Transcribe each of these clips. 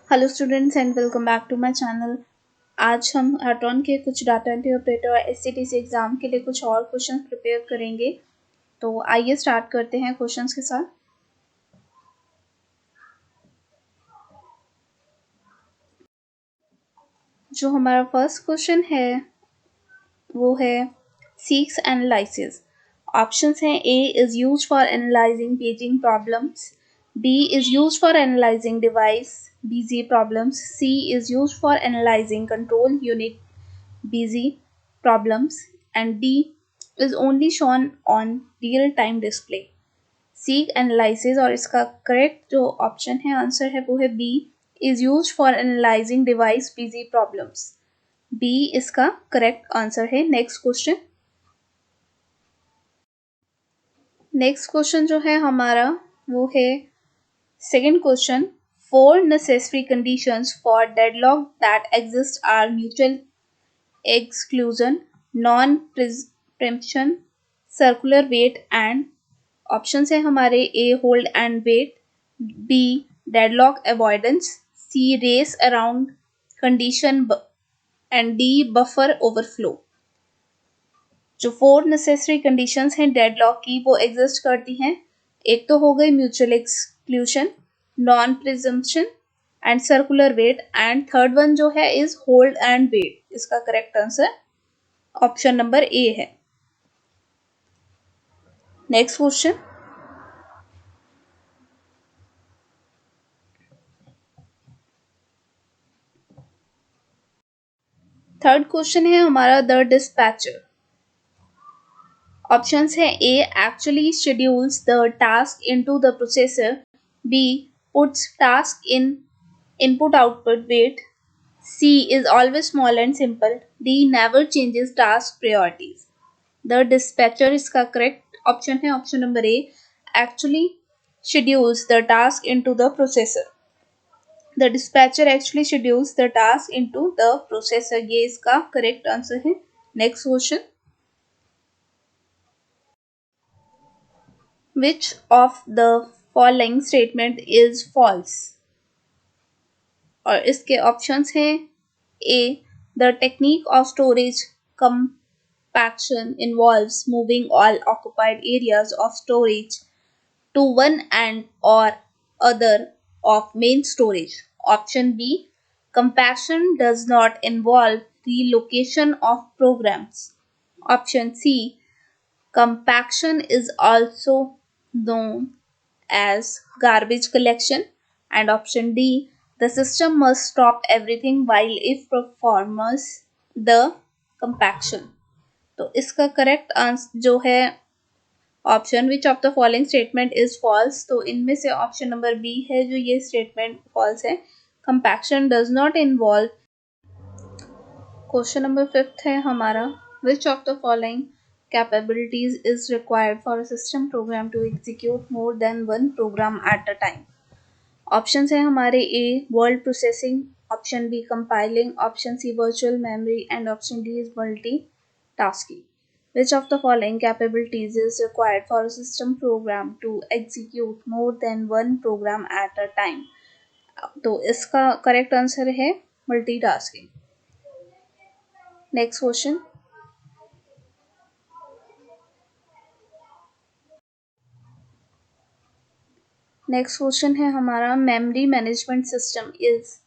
Hello students and welcome back to my channel. आज हम हार्टोन के कुछ डाटा एंट्री ऑपरेटर और एससीटीसी एग्जाम के लिए कुछ और क्वेश्चन प्रिपेयर करेंगे। तो आइए स्टार्ट करते हैं क्वेश्चंस के साथ। जो हमारा फर्स्ट क्वेश्चन है वो है सीक्स एनालिसिस। ऑप्शंस हैं A is used for analysing paging problems, B is used for analysing device busy problems, C is used for analysing control unit busy problems, and D is only shown on real time display. Seek analysis और इसका correct जो option है answer है वो है B is use for analysing device busy problems. B इसका correct answer है। Next question जो है हमारा वो है second question. Four necessary conditions for deadlock that exist are mutual exclusion, non-preemption, circular wait and options है हमारे A hold and wait, B deadlock avoidance, C race around condition and D buffer overflow। जो four necessary conditions हैं deadlock की वो exist करती हैं। एक तो हो गई mutual exclusion, non preemption and circular wait, and third one जो है इज होल्ड एंड वेट। इसका correct answer option number A है। Next question. थर्ड क्वेश्चन है हमारा द डिस्पैचर। ऑप्शंस है A actually schedules the task into the processor, B puts task in input output wait, C is always small and simple, D never changes task priorities। The dispatcher इसका correct option है option number A actually schedules the task into the processor। The dispatcher actually schedules the task into the processor। ये इसका correct answer है। Next question. Which of the following statement is false? और इसके options हैं A the technique of storage compaction involves moving all occupied areas of storage to one end or other of main storage. Option B compaction does not involve relocation of programs. Option C compaction is also known as garbage collection, and option D the system must stop everything while it performs the compaction। तो इसका correct answer जो है option which of the following statement is false, तो इनमें से option number B है जो ये स्टेटमेंट फॉल्स है। Compaction does not involve. Question number fifth है हमारा which of the following capabilities is required for a system program to execute more than one program at a time. Options हैं हमारे A word processing, option B compiling, option C virtual memory and option D is multi tasking. Which of the following capabilities is required for a system program to execute more than one program at a time? तो इसका correct answer है multitasking. Next question. Next question है हमारा memory management system is.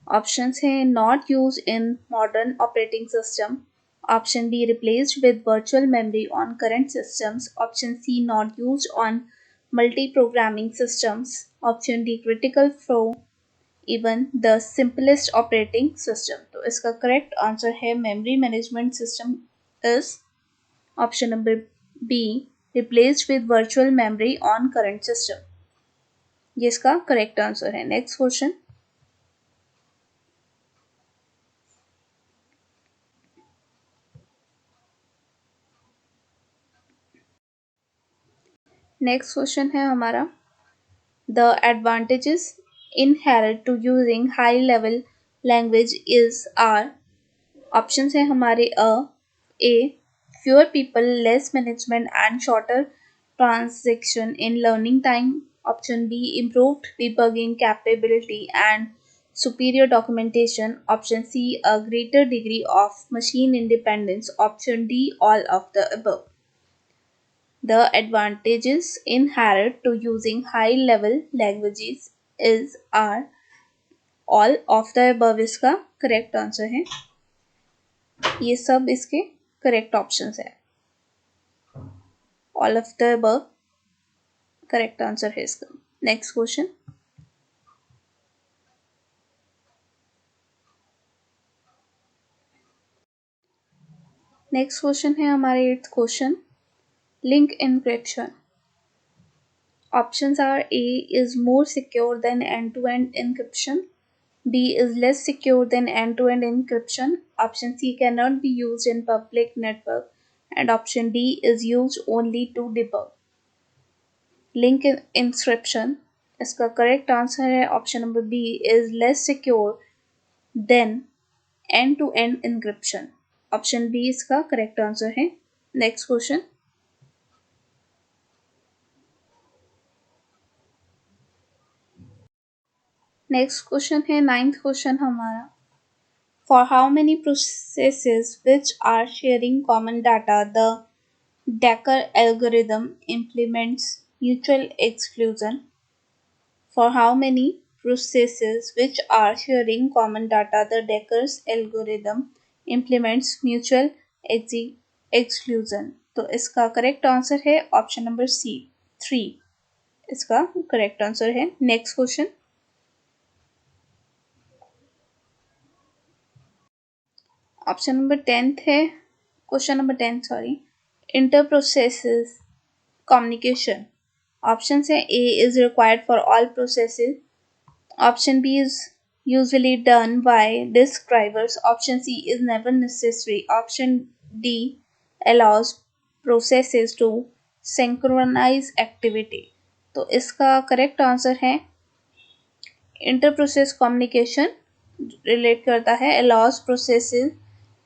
Options हैं not use in modern operating system, option B replaced with virtual memory on current systems, option C not used on multi programming systems, option D critical for even the simplest operating system. तो इसका correct answer है memory management system is option number B replaced with virtual memory on current system. ये इसका correct answer है। Next question. Next question है हमारा the advantages inherent to using high level language is are. Options हैं हमारे A fewer people, less management and shorter transaction in learning time, option B improved debugging capability and superior documentation, option C, a greater degree of machine independence, option D, all of the above. The advantages inherent to using high level languages is are all of the above इसका correct answer है। ये सब इसके correct options है। All of the above correct answer है इसका। Next question. Next question है हमारे 8th question, link encryption. Options are A is more secure than end-to-end encryption, B is less secure than end-to-end encryption, option C cannot be used in public network, and option D is used only to debug. Link encryption, इसका correct answer है option number B is less secure than end-to-end encryption. Option B इसका correct answer है। Next question. Next question है 9th question हमारा। For how many processes which are sharing common data, the Decker algorithm implements mutual exclusion? For how many processes which are sharing common data, the Decker's algorithm implements mutual exclusion? तो इसका correct answer है option number C 3, इसका correct answer है। Next question. Option number 10th है, question number 10 sorry, inter processes communication. Option है A is required for all processes, option B is usually done by disk drivers, option C is never necessary, option D allows processes to synchronize activity। तो इसका correct answer है inter process communication relate करता है allows processes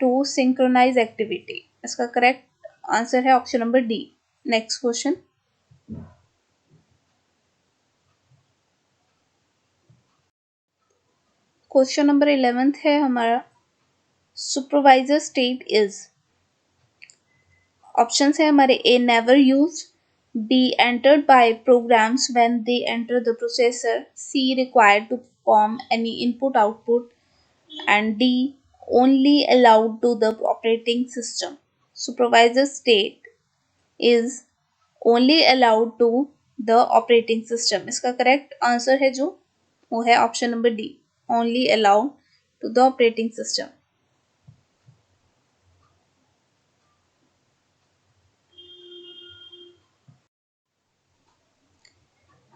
to synchronize activity। इसका correct answer है option number D. Next question. Question number 11th है हमारा, supervisor state is. Options है हमारे A never use, B entered by programs when they enter the processor, C required to perform any input output, and D only allowed to the operating system. Supervisor state is only allowed to the operating system। इसका correct answer है जो वो है option number D, only allowed to the operating system।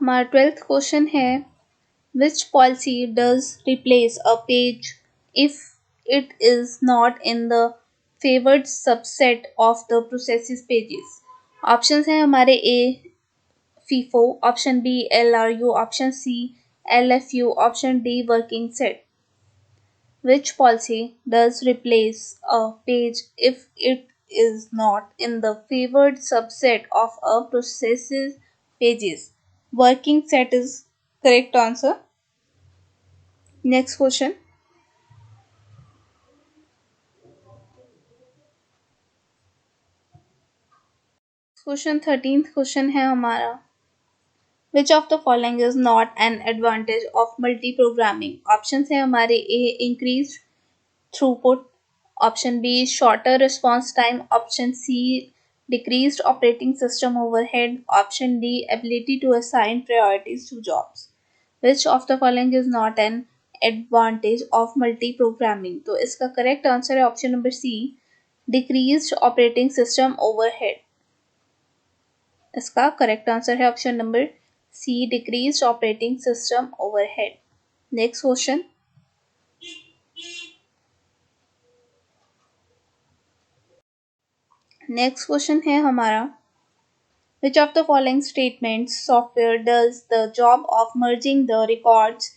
हमारा 12th question है, which policy does replace a page if it is not in the favored subset of the processes pages? Options हैं हमारे A FIFO, option B LRU, option C LFU, option D working set. Which policy does replace a page if it is not in the favored subset of a process's pages? Working set is correct answer। Next question। Question 13th question है हमारा, Which of the following is not an advantage of multi-programming? Options है हमारे ए increased throughput, option B shorter response time, option C decreased operating system overhead, option D ability to assign priorities to jobs। Which of the following is not an advantage of multi-programming? तो इसका correct answer है option number C decreased operating system overhead। इसका correct answer है option number C decreased operating system overhead. Next question. Next question है हमारा, Which of the following statements software does the job of merging the records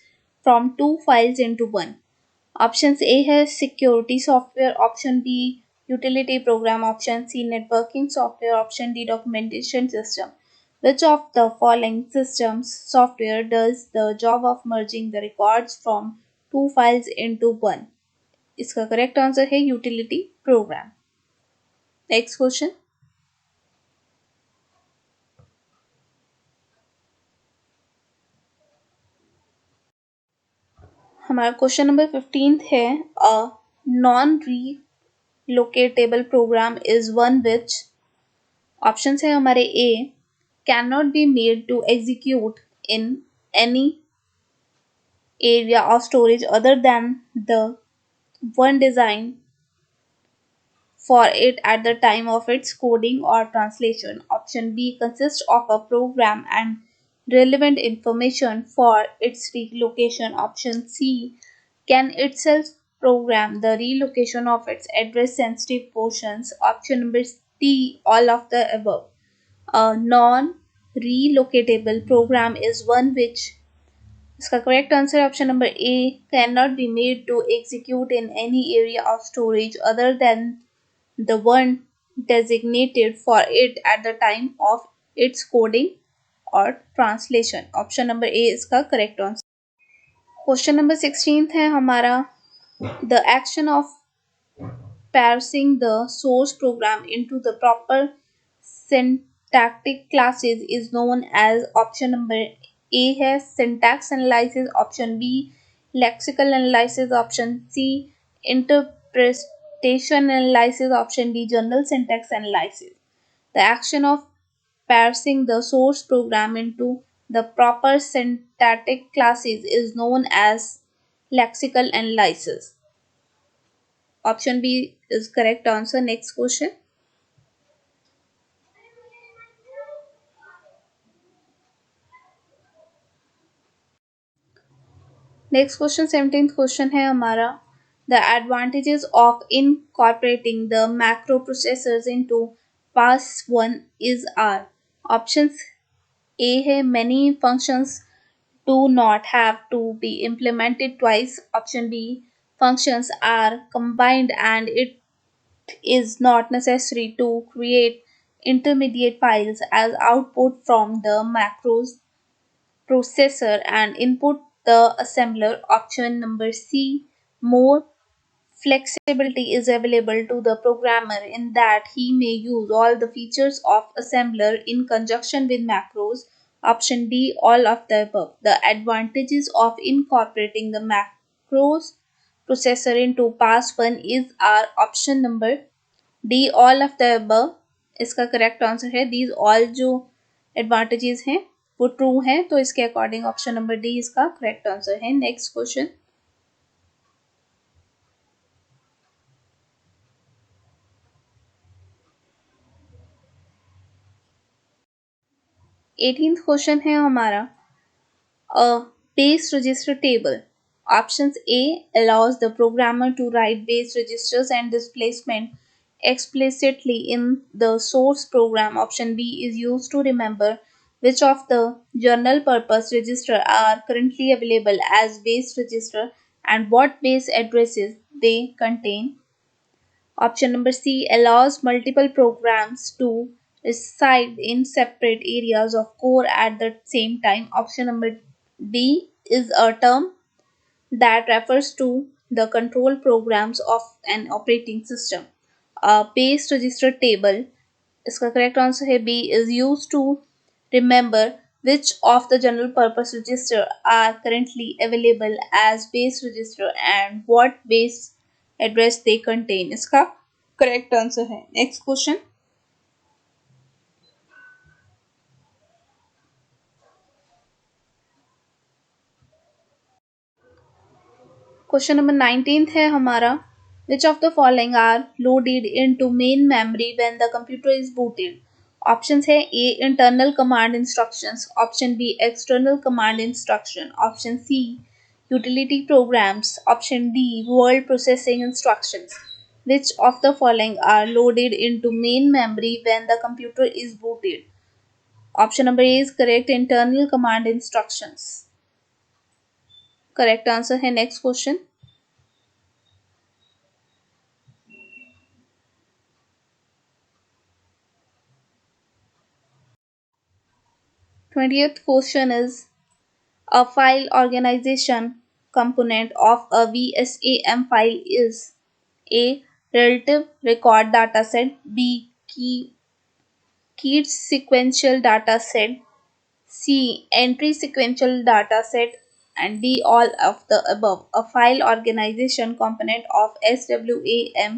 from two files into one? Option A है security software, option B utility program, option C networking software, option D documentation system. Which of the following systems software does the job of merging the records from two files into one. इसका correct answer है utility program. Next question. हमारा question number 15 है, a non relocatable program is one which. Option है हमारे A, can not be made to execute in any area of storage other than the one designed for it at the time of its coding or translation. Option B, consists of a program and relevant information for its relocation. Option C, can itself program the relocation of its address sensitive portions. Option number D, all of the above. A non relocatable program is one which, इसका correct answer option number A, can not be made to execute in any area of storage other than the one designated for it at the time of its coding or translation. Option number ए इसका correct answer. Question number 16 है हमारा, the action of parsing the source program into the proper syntactic classes is known as। Option number A है syntax analysis, option B lexical analysis, option C interpretation analysis, option D general syntax analysis। The action of parsing the source program into the proper syntactic classes is known as lexical analysis। Option B is correct answer. Next question. Next question, 17th question है हमारा, the advantages of incorporating the macro processors into pass1 is are। Options A है many functions do not have to be implemented twice। Option B, functions are combined and it is not necessary to create intermediate files as output from the macros processor and input the assembler। Option number C, more flexibility is available to the programmer in that he may use all the features of assembler in conjunction with macros। Option D, all of the above। The advantages of incorporating the macros processor into pass1 is our option number D, all of the above इसका correct answer है। These all जो advantages हैं वो true हैं, तो इसके according option number D इसका correct answer है। Next question. 18th क्वेश्चन है हमारा, a base register table। Options A allows the programmer to write base registers and displacement explicitly in the source program। Option B is used to remember which of the general purpose register are currently available as base register and what base addresses they contain। Option number C allows multiple programs to reside in separate areas of core at the same time। Option number D is a term that refers to the control programs of an operating system। A base register table, इसका correct answer है B, is used to remember which of the general purpose register are currently available as base register and what base address they contain। इसका correct answer है। Next question। Question number 19 है हमारा, which of the following are loaded into main memory when the computer is booted. Options है A internal command instructions, option B external command instruction, option C utility programs, option D word processing instructions. Which of the following are loaded into main memory when the computer is booted? Option number A is correct, internal command instructions। Correct answer है। Next question. 20th question is, a file organization component of a VSAM file is A. Relative record dataset, B. Keyed sequential dataset, C. Entry sequential dataset, and D. All of the above. A file organization component of SWAM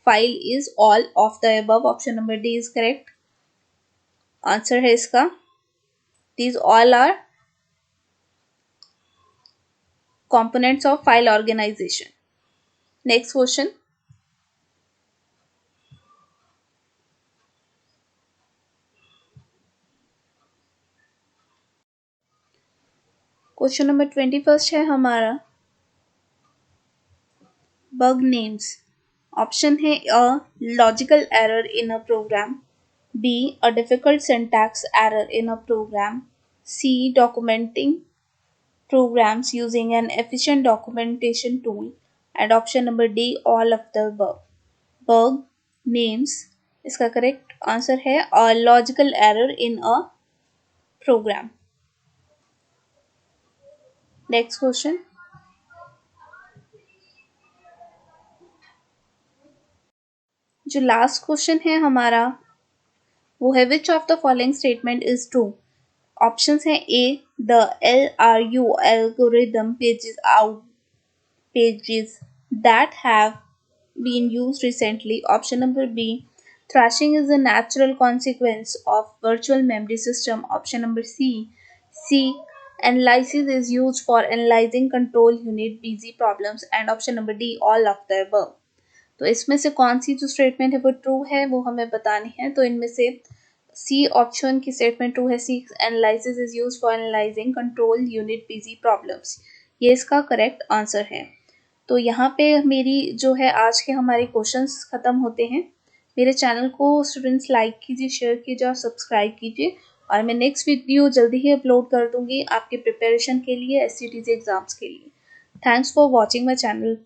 file is all of the above. Option number D is correct. Answer है इसका these all are components of file organization. Next question. Question number 21 है हमारा bug names. Option है a logical error in a program, b a difficult syntax error in a program, c documenting programs using an efficient documentation tool, and option number D all of the above. Bug names इसका correct answer है a logical error in a program. Next question. जो last question है हमारा वो है विच of the following statement is true. Options हैं A the LRU algorithm pages that have been used recently. Option number B, thrashing is a natural consequence of virtual memory system. Option number C, analysis is used for analyzing control unit busy problems. And option number D, all of the above. तो इसमें से कौन सी जो statement है वो true है वो हमें बतानी है. तो इनमें से सी ऑप्शन की स्टेटमेंट ट्रू है. C analysis is use for analysing control unit busy problems, ये इसका करेक्ट आंसर है. तो यहाँ पे मेरी जो है आज के हमारे क्वेश्चंस ख़त्म होते हैं. मेरे चैनल को स्टूडेंट्स लाइक कीजिए, शेयर कीजिए और सब्सक्राइब कीजिए. और मैं नेक्स्ट वीडियो जल्दी ही अपलोड कर दूँगी आपके प्रिपरेशन के लिए, SCTC एग्ज़ाम्स के लिए. Thanks for watching my channel.